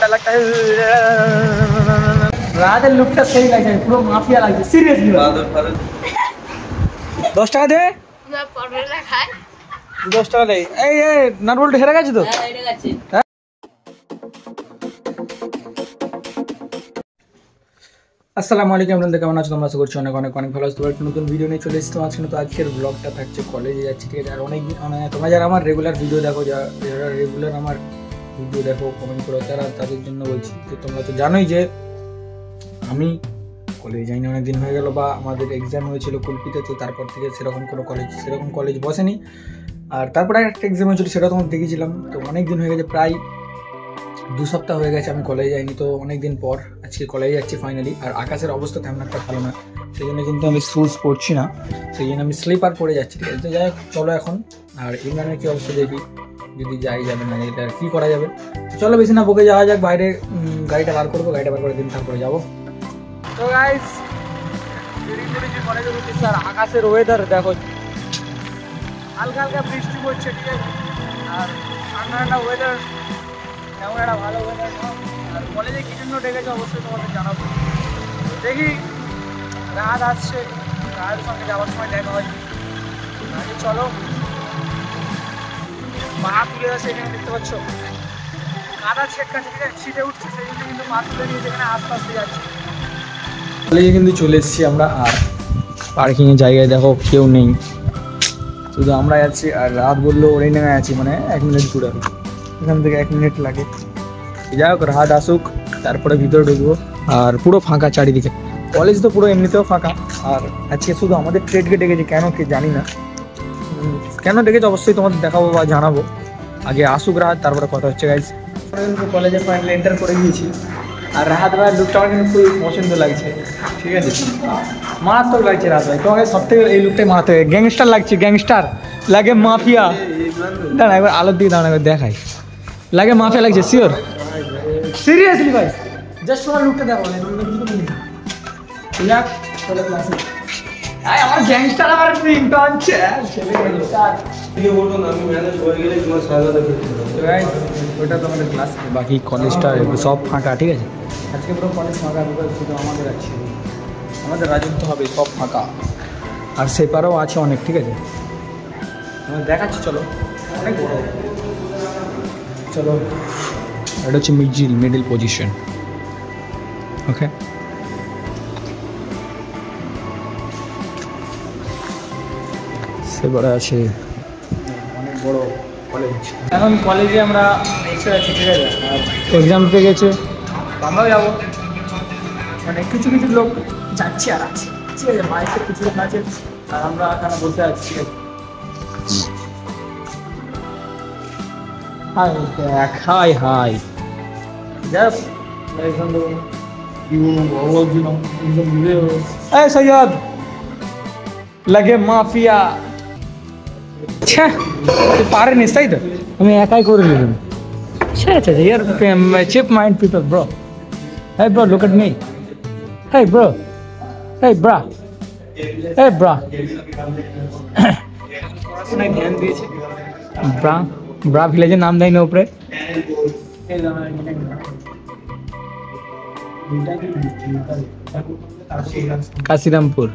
ठंडा लगता है रात लुकटा सही लगे पूरा माफिया लगे सीरियसली 10 টাকা দে না পরোটা খায় 10 টাকা দেই এই নারবল হেরে গেছে তো হ্যাঁ হেরে গেছে আসসালামু আলাইকুম আপনাদের কেমন আছেন তোমরা আশা করছি অনেক অনেক অনেক ভালো আছো একটা নতুন ভিডিও নিয়ে চলে এসেছি আজকে তো আজকের ব্লগটা থাকছে কলেজে যাচ্ছি ঠিক আছে আর অনেক তোমরা যারা আমার রেগুলার ভিডিও দেখো যারা রেগুলার আমার ভিডিও দেখো কমেন্ট করো তাদের জন্য বলছি তো তোমরা তো জানোই যে আমি কলেজে যাইনি অনেক দিন হয়ে গেল বা আমাদের এক্সাম হয়েছিল কলকাতাতে তো তারপর থেকে সেরকম কলেজ বসেনি আর তারপরে একটা এক্সাম হয়েছিল সেটা তোমাকে দেখেছিলাম তো অনেক দিন হয়ে গেছে প্রায় 2 সপ্তাহ হয়ে গেছে আমি কলেজে যাইনি তো অনেক দিন পর আজকে কলেজে যাচ্ছি ফাইনালি আর আকাশের অবস্থা তেমন একটা ভালো না সেই জন্য কিন্তু আমি শুজ পরছি না সেই জন্য আমি স্লিপার পরে যাচ্ছি ঠিক আছে তো যাই চলো এখন আর ইমরানের কী অবস্থা দেখি যদি যাই যাবে না এটা কী করা যাবে চলো বেশি না বকে যাওয়া যাক বাইরে গাড়িটা বার করবো গাড়িটা বার করে দিন তারপরে যাবো তো গাইস কলেজে উঠছি স্যার আকাশের ওয়েদার দেখো হালকা হালকা বৃষ্টি পড়ছে ঠিক আছে আর ঠান্ডা ঠান্ডা ওয়েদার তেমন একটা ভালো ওয়েদার আর কলেজে কী জন্য ডেকেছে অবশ্যই তোমাদের জানাবো দেখি রাত আসছে রাতের সঙ্গে যাওয়ার সময় দেখা হয় আগে চলো মা তুলে আছে এখানে দেখতে পাচ্ছ কাদা ছেটকাছে ঠিক আছে ছিটে উঠছে সেই জন্য কিন্তু মা তুলে নিয়ে যেখানে আস্তে আস্তে যাচ্ছে কলেজে কিন্তু চলে এসেছি আমরা আর পার্কিংয়ের জায়গায় দেখো কেউ নেই শুধু আমরা আছি আর রাত বললো ওরাই নেমে আছি মানে 1 মিনিট দূরে এখান থেকে 1 মিনিট লাগে যাই হোক রাত আসুক তারপরে ভিতরে ঢুকবো আর পুরো ফাঁকা চারিদিকে কলেজ তো পুরো এমনিতেও ফাঁকা আর আজকে শুধু আমাদের ট্রেডকে ডেকেছি কেন কি জানি না কেন ডেকেছে অবশ্যই তোমাদের দেখাবো বা জানাবো আগে আসুক রাত তারপরে কথা হচ্ছে গাইজ কিন্তু কলেজে ফাইনালি এন্টার করে গিয়েছি আর রাত ভাই লুকটা আমার কিন্তু খুবই পছন্দ লাগছে ঠিক আছে মারাত্মক লাগছে রাত ভাই তোমাকে সব থেকে এই লুকটাই মারাত্মক গ্যাংস্টার লাগছে গ্যাংস্টার লাগে মাফিয়া দাঁড়া একবার আলোর দিকে দাঁড়া একবার দেখাই লাগে মাফিয়া লাগছে শিওর সিরিয়াসলি ভাই জাস্ট তোমার লুকটা দেখো যাক চলো ক্লাসে আমার গ্যাংস্টার আমার প্রিন্ট আনছে ছেলে গ্যাংস্টার বলবো না আমি ম্যানেজ হয়ে গেলে তোমার সাজাতে ওটা তো আমাদের ক্লাস বাকি কলেজটা সব ফাঁকা ঠিক আছে আজকে পুরো কলেজ ফাঁকা শুধু আমাদের আছে আমাদের রাজত্ব হবে সব ফাঁকা আর সেপারেও আছে অনেক ঠিক আছে আমরা দেখাচ্ছি চলো অনেক বড় চলো এটা হচ্ছে মিডল পজিশন ওকে সেপারে আছে অনেক বড় কলেজ এখন কলেজে আমরা এসে আছি ঠিক আছে আর এক্সাম পেয়ে গেছে আমরাও যাবো মানে কিছু কিছু লোক যাচ্ছে আর আছে ঠিক আছে মাইকে কিছু লোক আছে আর আমরা এখানে বসে আছি ঠিক আছে হাই দেখ হাই হাই যাক এখান থেকে এই সৈয়দ লাগে মাফিয়া আচ্ছা পারেনি তাই তো আমি একাই করে নিলাম আচ্ছা আচ্ছা ইয়ার cheap mind people bro hey bro look at me hey bro hey bra hey bra পড়াশোনায় ধ্যান দিয়েছে ব্রা ভিলেজের নাম দেয় না উপরে কাশিরামপুর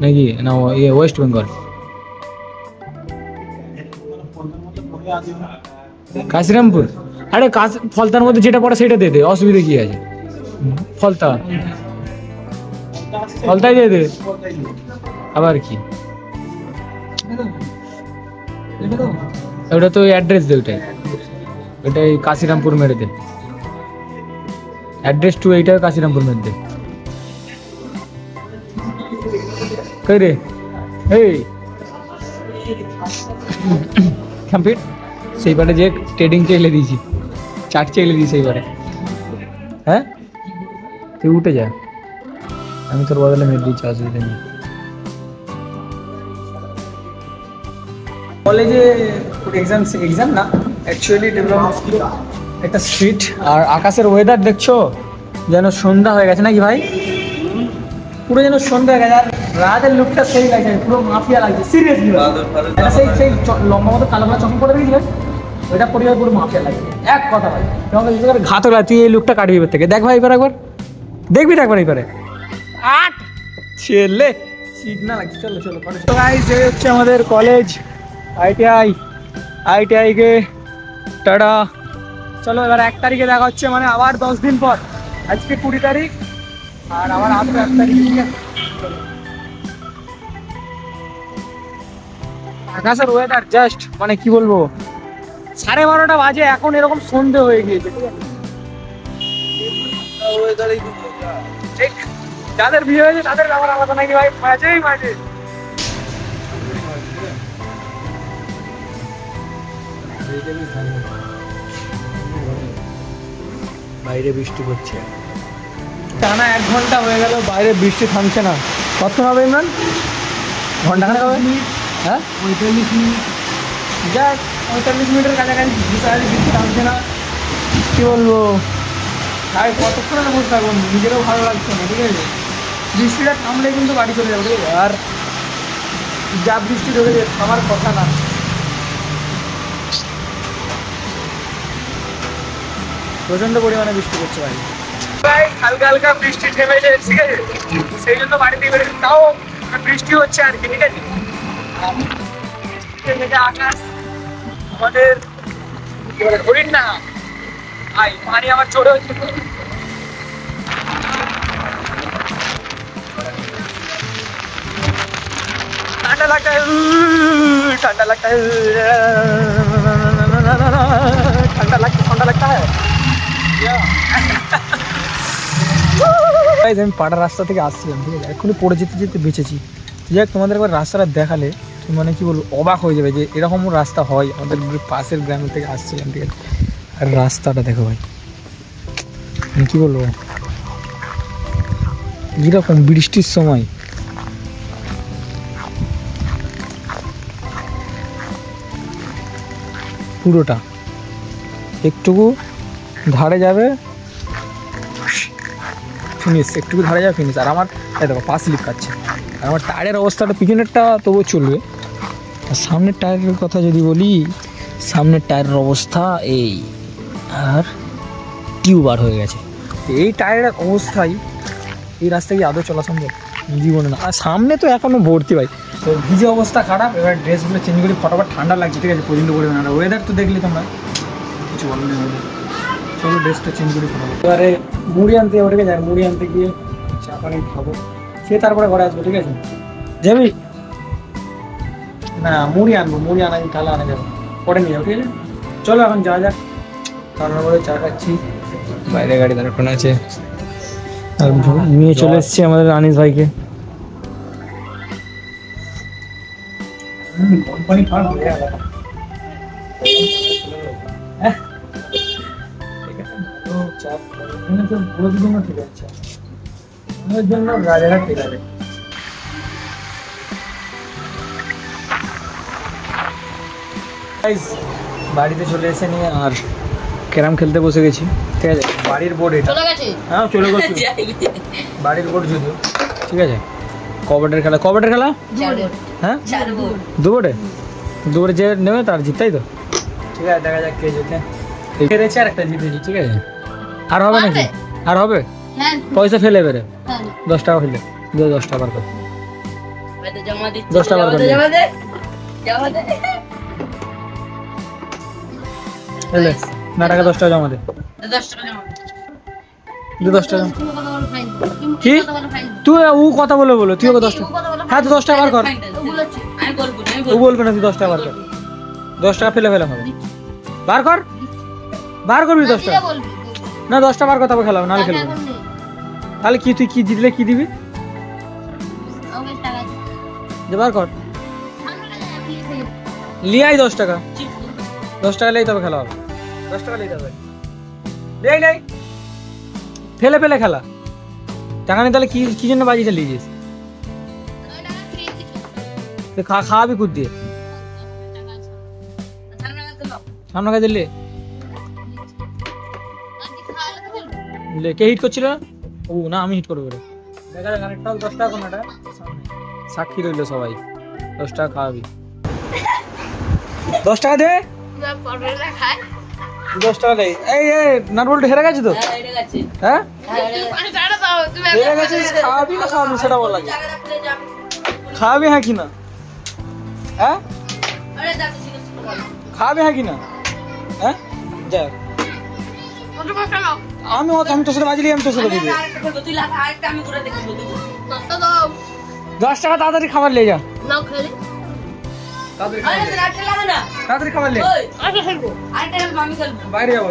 নাকি না ওয়েস্ট বেঙ্গল কাশিরামপুর আরে ফলতার মধ্যে যেটা পড়ে সেটা দিয়ে দে অসুবিধা কি আছে ফলতাই দিয়ে দে আবার কি ওটা তো অ্যাড্রেস দে ওটাই কাশিরামপুর মেরে দে অ্যাড্রেস টু এইটা কাশিরামপুর মেরে দে কই রে এই কমপ্লিট সেইবারে যে ট্রেডিং চেলে দিয়েছি চাট চেলে দিয়েছি সেইবারে হ্যাঁ তুই উঠে যা আমি তোর বদলে মেরে দিচ্ছি অসুবিধা নেই কলেজে এক্সাম না অ্যাকচুয়ালি ডেভেলপমেন্ট একটা স্ট্রিট আর আকাশের ওয়েদার দেখছো যেন সন্ধ্যা হয়ে গেছে নাকি ভাই পুরো যেন সন্ধ্যা হয়ে গেছে আর রাতের লুকটা সেই লাগছে পুরো মাফিয়া লাগছে সিরিয়াসলি সেই লম্বা মতো কালো কালো চশমা পরে দেখেছি ওইটা পরিবার পুরো মাফিয়া লাগে এক কথা ভাই তোমাকে ঘাত হলো তুই এই লুকটা কাটবি এবার থেকে দেখ ভাই এবার একবার দেখবি না একবার এইবারে আট ছেলে সিগনাল লাগছে চলো চলো তো গাইস এই হচ্ছে আমাদের কলেজ আইটিআই কে টাটা চলো এবার 1 তারিখে দেখা হচ্ছে মানে আবার 10 দিন পর আজকে 20 তারিখ আর আবার আসবে 1 তারিখ ঠিক আছে আকাশের ওয়েদার জাস্ট মানে কি বলবো 12:30 বাজে এখন এরকম সন্ধে হয়ে গিয়েছে ঠিক যাদের বিয়ে হয়েছে তাদের ব্যাপার আলাদা নাকি ভাই মাঝেই মাঝে বাইরে বৃষ্টি পড়ছে টানা 1 ঘন্টা হয়ে গেল বাইরে বৃষ্টি থামছে না কতক্ষণ হবে ইমরান ঘন্টা খানেক হবে হ্যাঁ 45 মিনিট যাক 45 মিনিটের কাছাকাছি বৃষ্টি থামছে না কি বলবো তাই কতক্ষণ বসে থাকবো নিজেরও ভালো লাগছে না ঠিক আছে বৃষ্টিটা থামলে কিন্তু বাড়ি চলে যাবে ঠিক আছে আর যা বৃষ্টি ঢুকেছে থামার কথা না প্রচন্ড পরিমাণে বৃষ্টি করছে ভাই হালকা হালকা বৃষ্টি থেমেছে ঠিক আছে সেই জন্য বাড়িতে বেরোচ্ছি তাও বৃষ্টি হচ্ছে আর কি ঠিক আছে আকাশ আমাদের হরিণ না ভাই পানি আমার চড়ে হচ্ছে ঠান্ডা লাগता है ঠান্ডা लगता है ঠান্ডা लगता है আমি পাড়ার রাস্তা থেকে আসছিলাম ঠিক আছে এক্ষুনি পড়ে যেতে যেতে বেঁচেছি যাক তোমাদের একবার রাস্তাটা দেখালে তুমি মানে কি বলবো অবাক হয়ে যাবে যে এরকম রাস্তা হয় আমাদের পাশের গ্রামের থেকে আসছিলাম ঠিক আছে আর রাস্তাটা দেখো ভাই আমি কি বলবো যেরকম বৃষ্টির সময় পুরোটা একটুকু ধারে যাবে ফিনিশ একটুকু ধারে যাবে ফিনিশ আর আমার দেখো পা স্লিপ খাচ্ছে আর আমার টায়ারের অবস্থাটা পিছনেরটা তবুও চলবে আর সামনের টায়ারের কথা যদি বলি সামনের টায়ারের অবস্থা এই আর টিউব বার হয়ে গেছে এই টায়ারের অবস্থায় এই রাস্তায় কি আদৌ চলা সম্ভব জীবনে না আর সামনে তো এখনও ভর্তি ভাই তো ভিজে অবস্থা খারাপ এবার ড্রেসগুলো চেঞ্জ করে ফটাফট ঠান্ডা লাগছে ঠিক আছে প্রচণ্ড পরিমাণে আর ওয়েদার তো দেখলি তোমরা কিছু বলো না চলো ড্রেসটা চেঞ্জ করে ফটাফট এবারে মুড়ি আনতে যাবো ঠিক আছে আর মুড়ি আনতে গিয়ে চা পানি খাবো সে তারপরে ঘরে আসবো ঠিক আছে যাবি না মুড়ি আনবো মুড়ি আনা তাহলে আনা যাবো পরে নিয়ে যাবো ঠিক আছে চলো এখন যাওয়া যাক রান্না করে চা খাচ্ছি বাইরে গাড়ি দাঁড়ানো আছে আর নিয়ে চলে এসেছি আমাদের আনিস ভাইকে কোম্পানি ফার্ম হয়ে গেল হ্যাঁ ঠিক আছে তো চাপ এখানে তো পুরো জন্য ঠিক আছে আমাদের জন্য গাড়িটা ঠিক আছে গাইস বাড়িতে চলে এসে নিয়ে আর ক্যারাম খেলতে বসে গেছি ঠিক আছে বাড়ির বোর্ড এটা চলে গেছে হ্যাঁ চলে গেছে বাড়ির বোর্ড যদিও ঠিক আছে কবাডের খেলা হ্যাঁ দুবোর্ডে যে নেবে তার জিততাই তো ঠিক আছে দেখা যাক কে জিতে হেরেছে আর একটা জিতেছি ঠিক আছে আর হবে নাকি আর হবে পয়সা ফেলে এবারে 10 টাকা ফেলে 10 টাকা বার কর 10 টাকা বার কর এলে না টাকা 10 টাকা জমা দে 10 টাকা জমা দে 10 টাকা কি তুই ও কথা বলে তুই ওকে 10 টাকা হ্যাঁ তো 10 টাকা বার কর ও বলবে না তুই 10 টাকা বার কর 10 টাকা ফেলে হবে বার করবি 10 টাকা না 10 টাকা বার কর তারপর খেলাবো নাহলে খেলবো তাহলে কি তুই কি জিতলে কি দিবি যে বার কর লিয়াই 10 টাকা 10 টাকা লেই তবে খেলা হবে 10 টাকা লেই তবে নেই ফেলে খেলা টাকা নেই তাহলে কি জন্য বাজি চালিয়েছিস খাওয়াবি কুদ দিয়ে সামনে কাজ দিলে কে হিট করছিল ও না আমি হিট করবো দেখা যাক আরেকটাও 10 টাকা কোনটা সাক্ষী রইল সবাই 10 টাকা খাওয়াবি 10 টাকা দে 10 টাকা দেয়। এই নাটবল্টু হেরে গেছে তো? হ্যাঁ হেরে গেছিস, খাওয়াবি না খাওয়াবি সেটা বল লাগে। খাওয়াবি হ্যাঁ কি না? হ্যাঁ খাওয়াবি হ্যাঁ কি না? হ্যাঁ যা আমি তোর সাথে বাজলি, আমি তোর সাথে বুঝবি। 10 টাকা তাড়াতাড়ি খাবার লে যা, তাড়াতাড়ি খাবার লে। বাইরে যাবো